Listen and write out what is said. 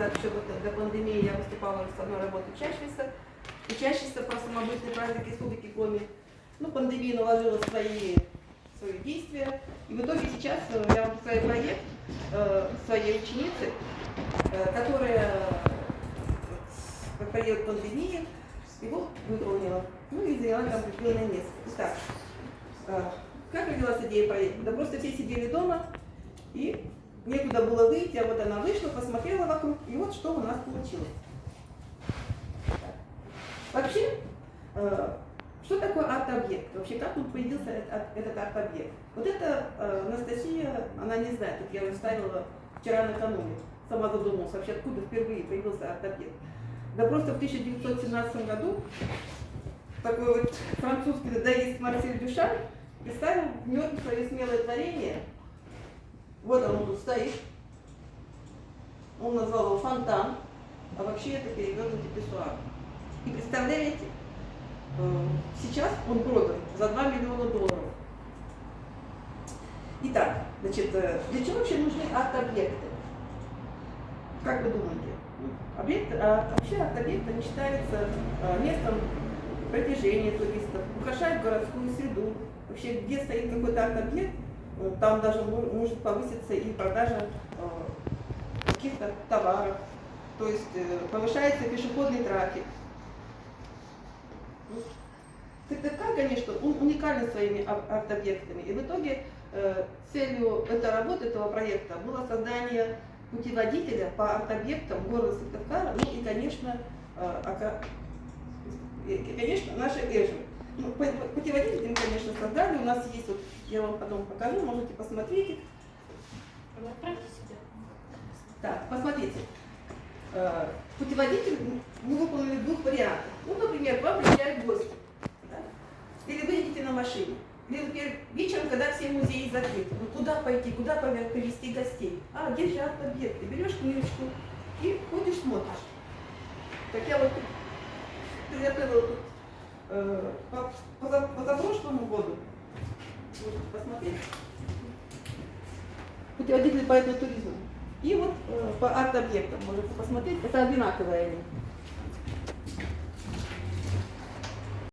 назад, еще вот до пандемии, я выступала с одной работой учащейся по самобытный праздник Республики Коми. Ну, пандемия наложила свои действия. И в итоге сейчас я вам представляю проект своей ученицы, которая в период пандемии его выполнила. Ну и заняла там определенное место. Итак, как родилась идея проекта? Да просто все сидели дома, и некуда было выйти, а вот она вышла, посмотрела вокруг, и вот что у нас получилось. Вообще, что такое арт-объект? Вообще, как он появился этот арт-объект? Вот это Анастасия, она не знает, тут я ее ставила вчера накануне, сама задумалась, вообще откуда впервые появился арт-объект. Да просто в 1917 году такой вот французский дадаист Марсель Дюшан представил внес свое смелое творение. Вот он тут стоит. Он назвал его фонтан, а вообще это перевернутый писсуар. И представляете, сейчас он продан за $2 миллиона. Итак, значит, для чего вообще нужны арт-объекты? Как вы думаете? Вообще арт-объект они считаются местом притяжения туристов, украшают городскую среду. Вообще, где стоит какой-то арт-объект, там даже может повыситься и продажа каких-то товаров, то есть повышается пешеходный трафик. ТКК, конечно, уникален своими арт-объектами, и в итоге целью этой работы, этого проекта было создание путеводителя по арт-объектам города Сыктывкара, ну и, конечно, наши Эжи. Ну, путеводитель мы, конечно, создали, у нас есть, вот, я вам потом покажу, можете посмотреть. Так, посмотрите. Путеводитель мы выполнили в 2 вариантах. Ну, например, к вам приезжают гости. Да? Или вы едете на машине. Или, например, вечером, когда все музеи закрыты. Ну, куда пойти, куда повезти гостей? А, где же арт-объекты? Берешь книжечку и ходишь, смотришь. Как я вот приготовила тут позапрошлому году. Можете посмотреть. Путеводитель по этнотуризму. И вот по арт-объектам можете посмотреть. Это одинаковые они.